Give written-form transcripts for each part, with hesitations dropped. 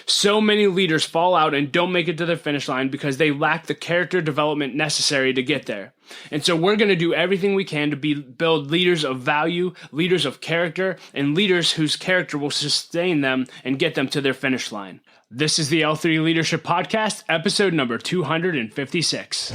So many leaders fall out and don't make it to their finish line because they lack the character development necessary to get there. And so we're going to do everything we can to build leaders of value, leaders of character, and leaders whose character will sustain them and get them to their finish line. This is the L3 Leadership Podcast, episode number 256.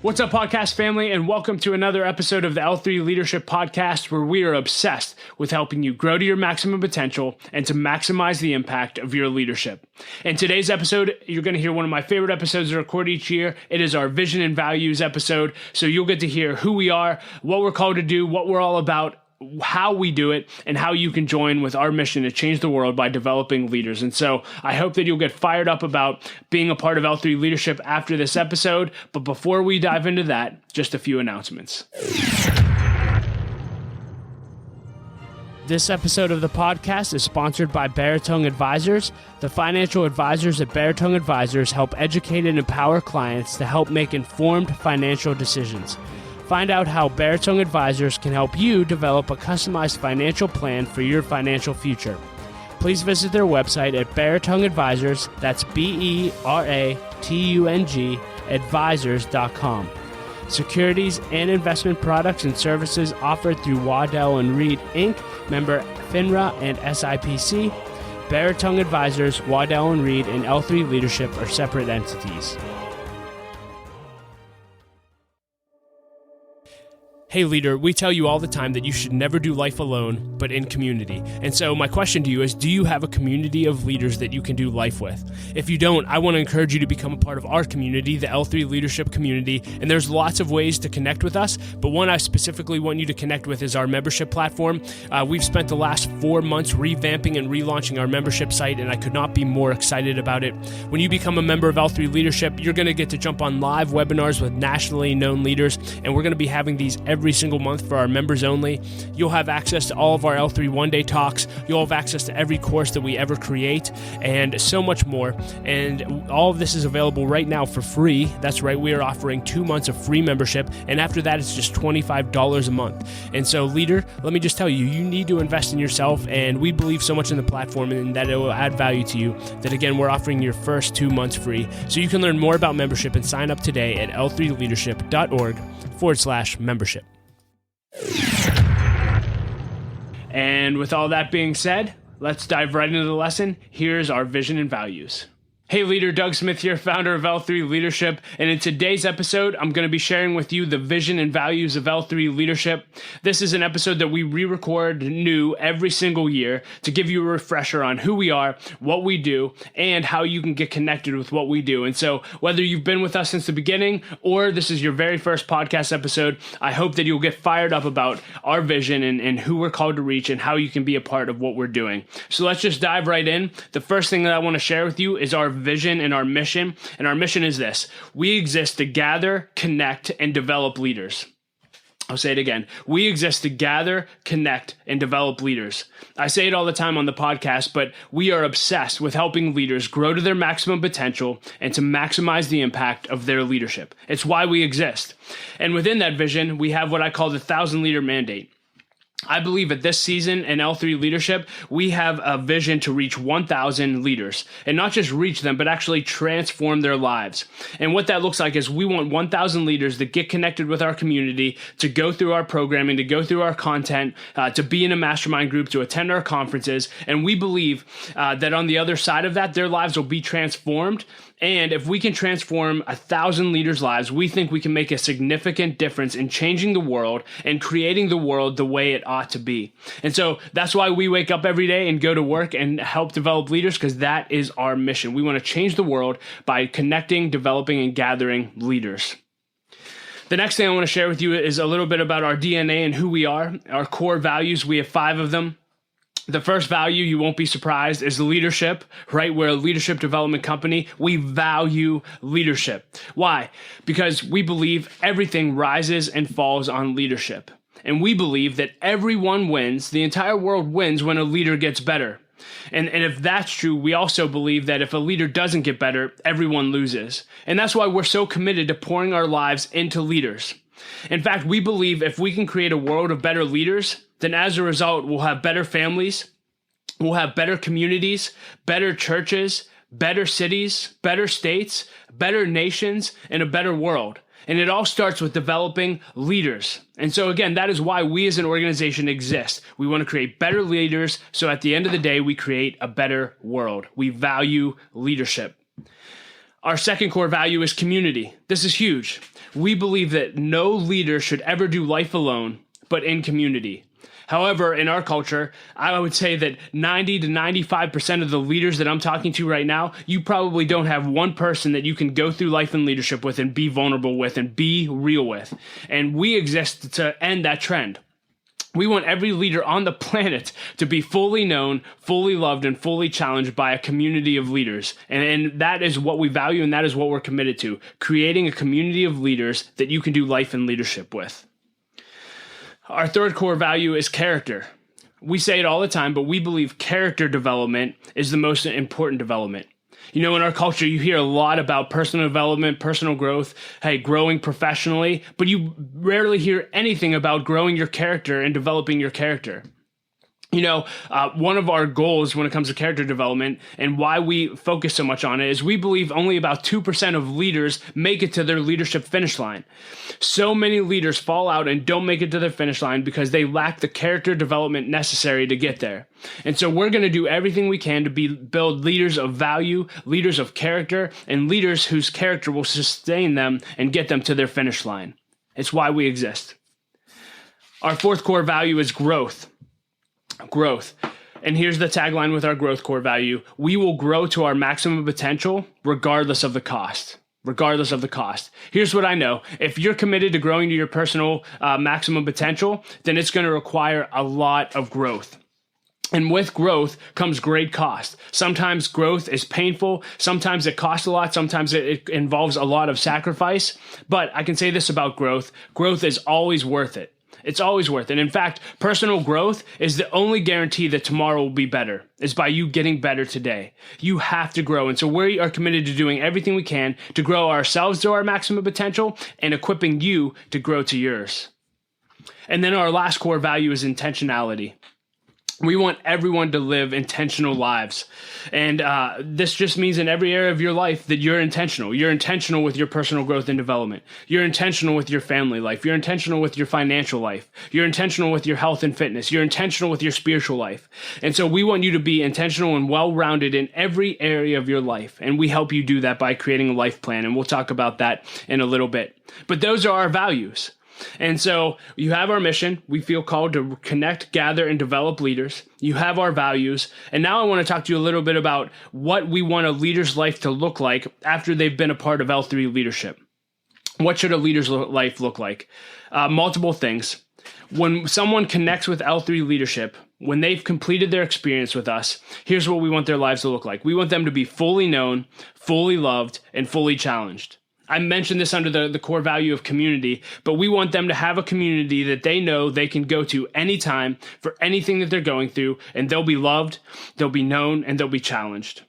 What's up, podcast family, and welcome to another episode of the L3 Leadership Podcast, where we are obsessed with helping you grow to your maximum potential and to maximize the impact of your leadership. In today's episode, you're going to hear one of my favorite episodes to record each year. It is our Vision and Values episode, so you'll get to hear who we are, what we're called to do, what we're all about, how we do it, and how you can join with our mission to change the world by developing leaders. And so I hope that you'll get fired up about being a part of L3 Leadership after this episode. But before we dive into that, just a few announcements. This episode of the podcast is sponsored by Baritone Advisors. The financial advisors at Baritone Advisors help educate and empower clients to help make informed financial decisions. Find out how Baritone Advisors can help you develop a customized financial plan for your financial future. Please visit their website at Baritone Advisors, that's BERATUNG, advisors.com. Securities and investment products and services offered through Waddell & Reed, Inc., member FINRA and SIPC. Baritone Advisors, Waddell & Reed, and L3 Leadership are separate entities. Hey leader, we tell you all the time that you should never do life alone, but in community. And so my question to you is, do you have a community of leaders that you can do life with? If you don't, I want to encourage you to become a part of our community, the L3 Leadership community. And there's lots of ways to connect with us, but one I specifically want you to connect with is our membership platform. We've spent the last 4 months revamping and relaunching our membership site, and I could not be more excited about it. When you become a member of L3 Leadership, you're going to get to jump on live webinars with nationally known leaders, and we're going to be having these every single month for our members only. You'll have access to all of our L3 one-day talks. You'll have access to every course that we ever create and so much more. And all of this is available right now for free. That's right, we are offering 2 months of free membership, and after that it's just $25 a month. And so leader, let me just tell you, you need to invest in yourself, and we believe so much in the platform and that it will add value to you that, again, we're offering your first 2 months free. So you can learn more about membership and sign up today at l3leadership.org/membership. And with all that being said, let's dive right into the lesson. Here's our vision and values. Hey leader, Doug Smith here, founder of L3 Leadership, and in today's episode, I'm going to be sharing with you the vision and values of L3 Leadership. This is an episode that we re-record new every single year to give you a refresher on who we are, what we do, and how you can get connected with what we do. And so whether you've been with us since the beginning or this is your very first podcast episode, I hope that you'll get fired up about our vision and who we're called to reach and how you can be a part of what we're doing. So let's just dive right in. The first thing that I want to share with you is our vision and our mission. And our mission is this: we exist to gather, connect, and develop leaders. I'll say it again. We exist to gather, connect, and develop leaders. I say it all the time on the podcast, but we are obsessed with helping leaders grow to their maximum potential and to maximize the impact of their leadership. It's why we exist. And within that vision, we have what I call the 1,000 leader mandate. I believe at this season in L3 Leadership, we have a vision to reach 1,000 leaders, and not just reach them, but actually transform their lives. And what that looks like is we want 1,000 leaders that get connected with our community, to go through our programming, to go through our content, to be in a mastermind group, to attend our conferences. And we believe that on the other side of that, their lives will be transformed. And if we can transform 1,000 leaders' lives, we think we can make a significant difference in changing the world and creating the world the way it ought to be. And so that's why we wake up every day and go to work and help develop leaders, because that is our mission. We want to change the world by connecting, developing, and gathering leaders. The next thing I want to share with you is a little bit about our DNA and who we are. Our core values, we have 5 of them. The first value, you won't be surprised, is leadership, right? We're a leadership development company. We value leadership. Why? Because we believe everything rises and falls on leadership. And we believe that everyone wins, the entire world wins when a leader gets better. And if that's true, we also believe that if a leader doesn't get better, everyone loses. And that's why we're so committed to pouring our lives into leaders. In fact, we believe if we can create a world of better leaders, then as a result, we'll have better families, we'll have better communities, better churches, better cities, better states, better nations, and a better world. And it all starts with developing leaders. And so again, that is why we as an organization exist. We want to create better leaders, so at the end of the day, we create a better world. We value leadership. Our second core value is community. This is huge. We believe that no leader should ever do life alone, but in community. However, in our culture, I would say that 90 to 95% of the leaders that I'm talking to right now, you probably don't have one person that you can go through life and leadership with and be vulnerable with and be real with. And we exist to end that trend. We want every leader on the planet to be fully known, fully loved, and fully challenged by a community of leaders. And that is what we value, and that is what we're committed to, creating a community of leaders that you can do life and leadership with. Our third core value is character. We say it all the time, but we believe character development is the most important development. You know, in our culture, you hear a lot about personal development, personal growth, growing professionally, but you rarely hear anything about growing your character and developing your character. You know, one of our goals when it comes to character development and why we focus so much on it is we believe only about 2% of leaders make it to their leadership finish line. So many leaders fall out and don't make it to their finish line because they lack the character development necessary to get there. And so we're going to do everything we can to build leaders of value, leaders of character, and leaders whose character will sustain them and get them to their finish line. It's why we exist. Our fourth core value is growth. Growth. And here's the tagline with our growth core value. We will grow to our maximum potential regardless of the cost. Regardless of the cost. Here's what I know. If you're committed to growing to your personal maximum potential, then it's going to require a lot of growth. And with growth comes great cost. Sometimes growth is painful. Sometimes it costs a lot. Sometimes it involves a lot of sacrifice. But I can say this about growth. Growth is always worth it. It's always worth it. In fact, personal growth is the only guarantee that tomorrow will be better, is by you getting better today. You have to grow. And so we are committed to doing everything we can to grow ourselves to our maximum potential and equipping you to grow to yours. And then our last core value is intentionality. We want everyone to live intentional lives. And this just means in every area of your life that you're intentional. You're intentional with your personal growth and development. You're intentional with your family life. You're intentional with your financial life. You're intentional with your health and fitness. You're intentional with your spiritual life. And so we want you to be intentional and well-rounded in every area of your life. And we help you do that by creating a life plan. And we'll talk about that in a little bit. But those are our values. And so you have our mission. We feel called to connect, gather, and develop leaders. You have our values. And now I want to talk to you a little bit about what we want a leader's life to look like after they've been a part of L3 leadership. What should a leader's life look like? Multiple things. When someone connects with L3 leadership, when they've completed their experience with us, here's what we want their lives to look like. We want them to be fully known, fully loved, and fully challenged. I mentioned this under the core value of community, but we want them to have a community that they know they can go to anytime for anything that they're going through, and they'll be loved, they'll be known, and they'll be challenged.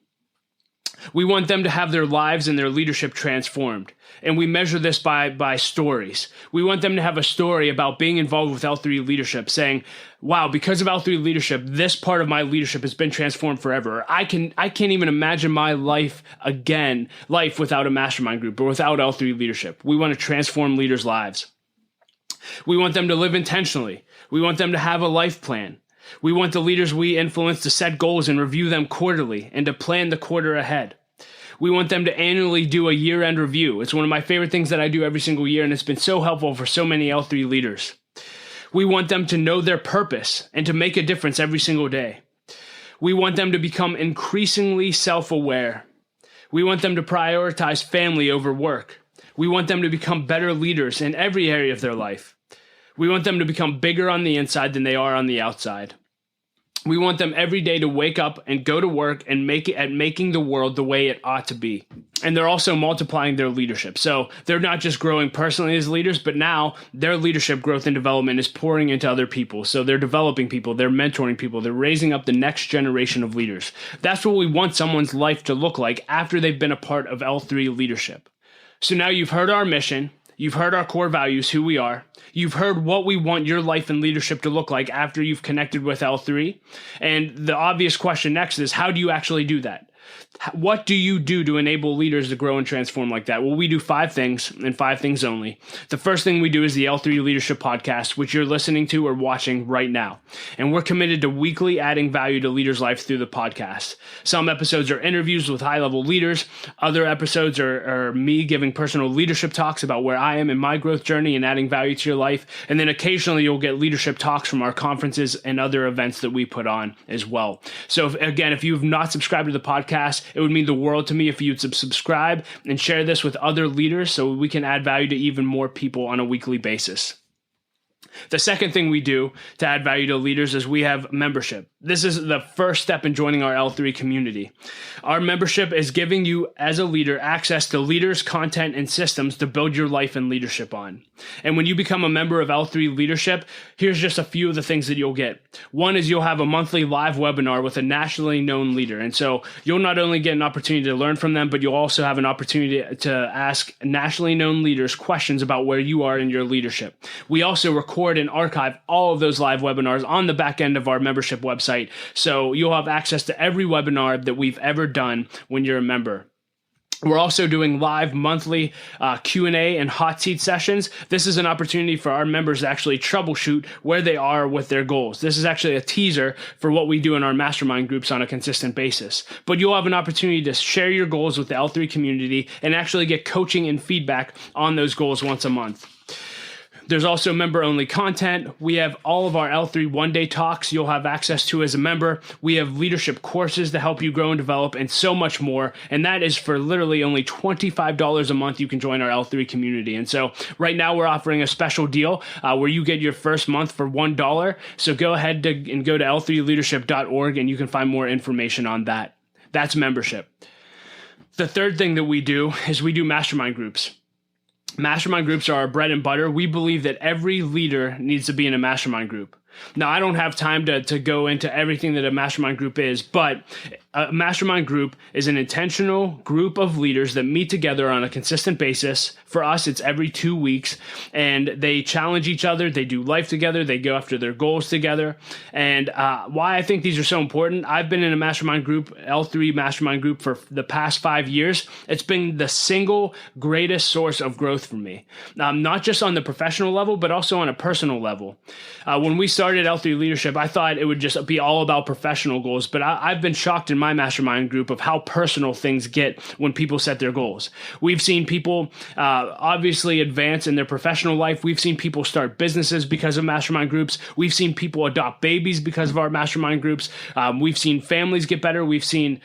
We want them to have their lives and their leadership transformed. And we measure this by stories. We want them to have a story about being involved with L3 leadership, saying, wow, because of L3 leadership, this part of my leadership has been transformed forever. I can't even imagine my life without a mastermind group or without L3 leadership. We want to transform leaders' lives. We want them to live intentionally. We want them to have a life plan. We want the leaders we influence to set goals and review them quarterly and to plan the quarter ahead. We want them to annually do a year-end review. It's one of my favorite things that I do every single year, and it's been so helpful for so many L3 leaders. We want them to know their purpose and to make a difference every single day. We want them to become increasingly self-aware. We want them to prioritize family over work. We want them to become better leaders in every area of their life. We want them to become bigger on the inside than they are on the outside. We want them every day to wake up and go to work and making the world the way it ought to be. And they're also multiplying their leadership. So they're not just growing personally as leaders, but now their leadership growth and development is pouring into other people. So they're developing people, they're mentoring people, they're raising up the next generation of leaders. That's what we want someone's life to look like after they've been a part of L3 leadership. So now you've heard our mission. You've heard our core values, who we are. You've heard what we want your life and leadership to look like after you've connected with L3. And the obvious question next is, how do you actually do that? What do you do to enable leaders to grow and transform like that? Well, we do 5 things and 5 things only. The first thing we do is the L3 Leadership Podcast, which you're listening to or watching right now. And we're committed to weekly adding value to leaders' life through the podcast. Some episodes are interviews with high-level leaders. Other episodes are me giving personal leadership talks about where I am in my growth journey and adding value to your life. And then occasionally you'll get leadership talks from our conferences and other events that we put on as well. So if you've not subscribed to the podcast, it would mean the world to me if you'd subscribe and share this with other leaders so we can add value to even more people on a weekly basis. The second thing we do to add value to leaders is we have membership. This is the first step in joining our L3 community. Our membership is giving you, as a leader, access to leaders, content, and systems to build your life and leadership on. And when you become a member of L3 Leadership, here's just a few of the things that you'll get. One is you'll have a monthly live webinar with a nationally known leader. And so you'll not only get an opportunity to learn from them, but you'll also have an opportunity to ask nationally known leaders questions about where you are in your leadership. We also record and archive all of those live webinars on the back end of our membership website. So you'll have access to every webinar that we've ever done when you're a member. We're also doing live monthly Q&A and hot seat sessions. This is an opportunity for our members to actually troubleshoot where they are with their goals. This is actually a teaser for what we do in our mastermind groups on a consistent basis. But you'll have an opportunity to share your goals with the L3 community and actually get coaching and feedback on those goals once a month. There's also member-only content. We have all of our L3 one-day talks you'll have access to as a member. We have leadership courses to help you grow and develop, and so much more. And that is for literally only $25 a month. You can join our L3 community. And so right now we're offering a special deal where you get your first month for $1. So go ahead and go to L3leadership.It and you can find more information on that. That's membership. The third thing that we do is we do mastermind groups. Mastermind groups are our bread and butter. We believe that every leader needs to be in a mastermind group. Now, I don't have time to go into everything that a mastermind group is, but a mastermind group is an intentional group of leaders that meet together on a consistent basis. For us, it's every 2 weeks, and they challenge each other. They do life together. They go after their goals together. And why I think these are so important, I've been in a mastermind group, L3 mastermind group, for the past 5 years. It's been the single greatest source of growth for me, not just on the professional level, but also on a personal level. When we started L3 Leadership, I thought it would just be all about professional goals, but I've been shocked in my mastermind group of how personal things get when people set their goals. We've seen people obviously advance in their professional life. We've seen people start businesses because of mastermind groups. We've seen people adopt babies because of our mastermind groups. We've seen families get better. We've seen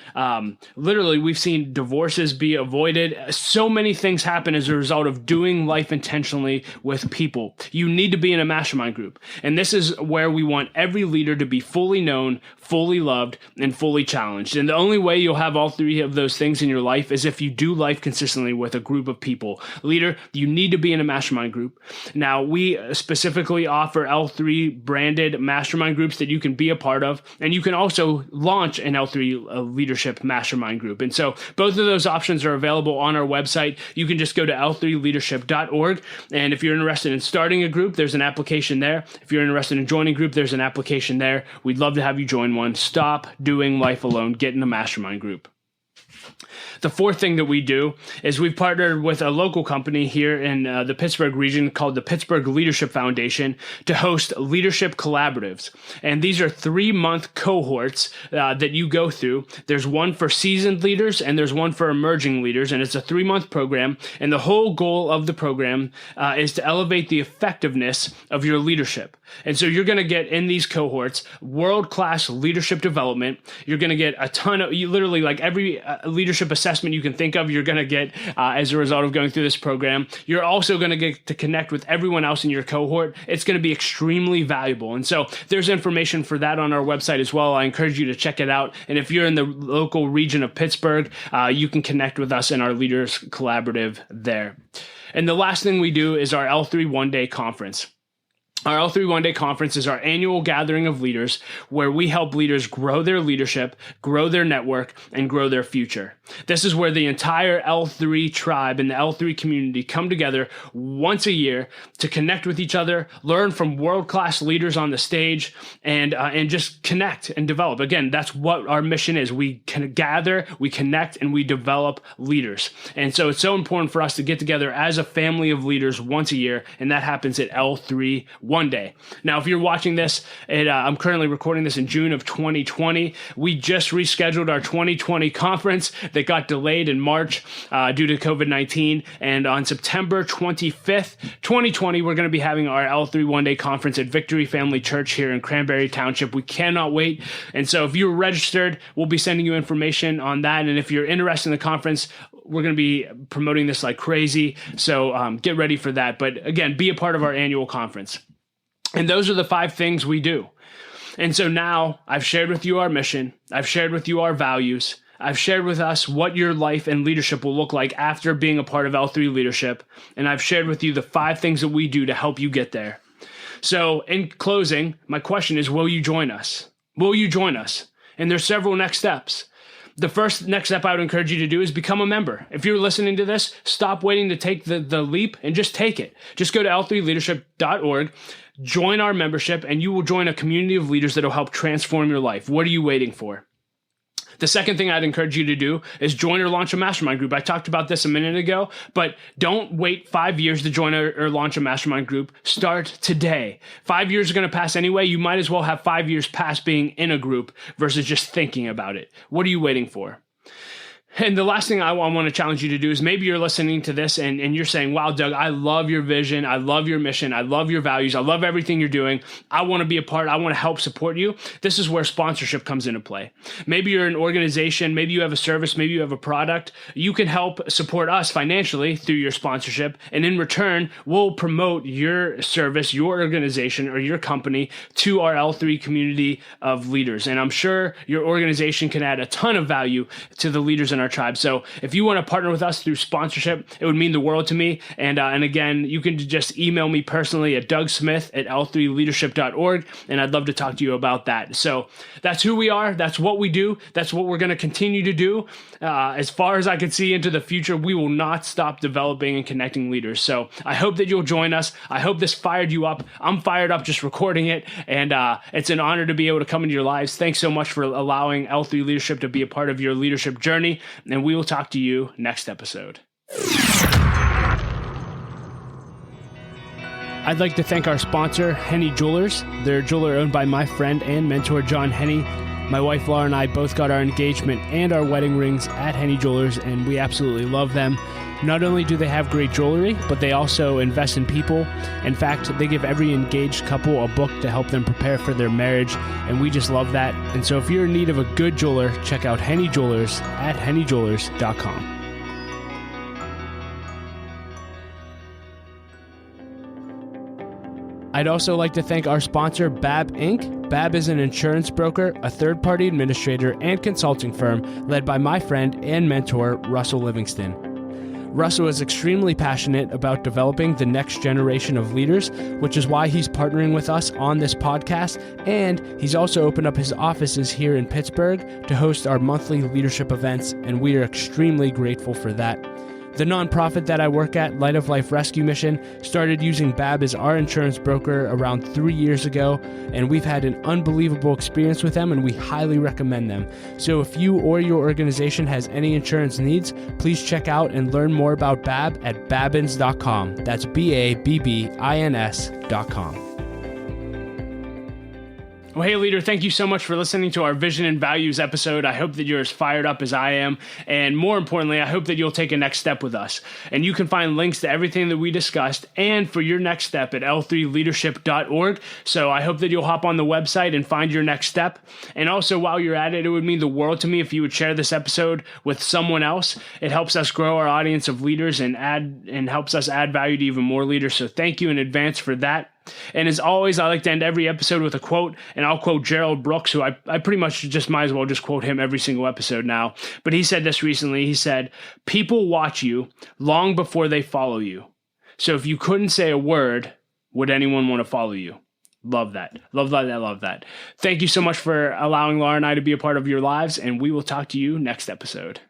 we've seen divorces be avoided. So many things happen as a result of doing life intentionally with people. You need to be in a mastermind group. And this is where we want every leader to be fully known, fully loved, and fully challenged. And the only way you'll have all 3 of those things in your life is if you do life consistently with a group of people. Leader, you need to be in a mastermind group. Now, we specifically offer L3 branded mastermind groups that you can be a part of, and you can also launch an L3 leadership mastermind group. And so both of those options are available on our website. You can just go to L3leadership.org, and if you're interested in starting a group, there's an application there. If you're interested in joining a group, there's an application there. We'd love to have you join one. Stop doing life alone. Get in a mastermind group. The fourth thing that we do is we've partnered with a local company here in the Pittsburgh region called the Pittsburgh Leadership Foundation to host leadership collaboratives. And these are 3-month cohorts that you go through. There's one for seasoned leaders and there's one for emerging leaders. And it's a 3-month program. And the whole goal of the program is to elevate the effectiveness of your leadership. And so you're going to get in these cohorts world-class leadership development. You're going to get a ton of, literally like every leadership leadership assessment you can think of you're going to get as a result of going through this program. You're also going to get to connect with everyone else in your cohort. It's going to be extremely valuable. And so there's information for that on our website as well. I encourage you to check it out. And if you're in the local region of Pittsburgh, you can connect with us in our Leaders Collaborative there. And the last thing we do is our L3 one-day conference. Our L3 one-day conference is our annual gathering of leaders where we help leaders grow their leadership, grow their network, and grow their future. This is where the entire L3 tribe and the L3 community come together once a year to connect with each other, learn from world-class leaders on the stage, and just connect and develop. Again, that's what our mission is. We can gather, we connect, and we develop leaders. And so it's so important for us to get together as a family of leaders once a year, and that happens at L3 one day. Now, if you're watching this, I'm currently recording this in June of 2020. We just rescheduled our 2020 conference that got delayed in March due to COVID-19. And on September 25th, 2020, we're going to be having our L3 one-day conference at Victory Family Church here in Cranberry Township. We cannot wait. And so if you're registered, we'll be sending you information on that. And if you're interested in the conference, we're going to be promoting this like crazy. So get ready for that. But again, be a part of our annual conference. And those are the 5 things we do. And so now I've shared with you our mission. I've shared with you our values. I've shared with us what your life and leadership will look like after being a part of L3 leadership. And I've shared with you the 5 things that we do to help you get there. So in closing, my question is, will you join us? Will you join us? And there's several next steps. The first next step I would encourage you to do is become a member. If you're listening to this, stop waiting to take the leap and just take it. Just go to L3leadership.It, join our membership, and you will join a community of leaders that will help transform your life. What are you waiting for? The second thing I'd encourage you to do is join or launch a mastermind group. I talked about this a minute ago, but don't wait 5 years to join or launch a mastermind group. Start today. 5 years are going to pass anyway. You might as well have 5 years past being in a group versus just thinking about it. What are you waiting for? And the last thing I want to challenge you to do is maybe you're listening to this and you're saying, wow, Doug, I love your vision. I love your mission. I love your values. I love everything you're doing. I want to be a part. I want to help support you. This is where sponsorship comes into play. Maybe you're an organization. Maybe you have a service. Maybe you have a product. You can help support us financially through your sponsorship. And in return, we'll promote your service, your organization, or your company to our L3 community of leaders. And I'm sure your organization can add a ton of value to the leaders in our tribe. So if you want to partner with us through sponsorship, it would mean the world to me. And again, you can just email me personally at dougsmith@l3leadership.org, and I'd love to talk to you about that. So that's who we are. That's what we do. That's what we're going to continue to do. As far as I can see into the future, we will not stop developing and connecting leaders. So I hope that you'll join us. I hope this fired you up. I'm fired up just recording it, and it's an honor to be able to come into your lives. Thanks so much for allowing L3 Leadership to be a part of your leadership journey. And we will talk to you next episode. I'd like to thank our sponsor, Henny Jewelers. They're a jeweler owned by my friend and mentor, John Henny. My wife, Laura, and I both got our engagement and our wedding rings at Henny Jewelers, and we absolutely love them. Not only do they have great jewelry, but they also invest in people. In fact, they give every engaged couple a book to help them prepare for their marriage, and we just love that. And so if you're in need of a good jeweler, check out Henny Jewelers at hennyjewelers.com. I'd also like to thank our sponsor, BAB Inc. BAB is an insurance broker, a third-party administrator, and consulting firm led by my friend and mentor, Russell Livingston. Russell is extremely passionate about developing the next generation of leaders, which is why he's partnering with us on this podcast, and he's also opened up his offices here in Pittsburgh to host our monthly leadership events, and we are extremely grateful for that. The nonprofit that I work at, Light of Life Rescue Mission, started using BAB as our insurance broker around 3 years ago, and we've had an unbelievable experience with them, and we highly recommend them. So if you or your organization has any insurance needs, please check out and learn more about BAB at babbins.com. That's BABBINS.com. Well, hey, leader, thank you so much for listening to our Vision and Values episode. I hope that you're as fired up as I am. And more importantly, I hope that you'll take a next step with us. And you can find links to everything that we discussed and for your next step at L3leadership.org. So I hope that you'll hop on the website and find your next step. And also, while you're at it, it would mean the world to me if you would share this episode with someone else. It helps us grow our audience of leaders and helps us add value to even more leaders. So thank you in advance for that. And as always, I like to end every episode with a quote, and I'll quote Gerald Brooks, who I pretty much just might as well just quote him every single episode now. But he said this recently. He said, "People watch you long before they follow you. So if you couldn't say a word, would anyone want to follow you?" Love that. Love that. Thank you so much for allowing Laura and I to be a part of your lives, and we will talk to you next episode.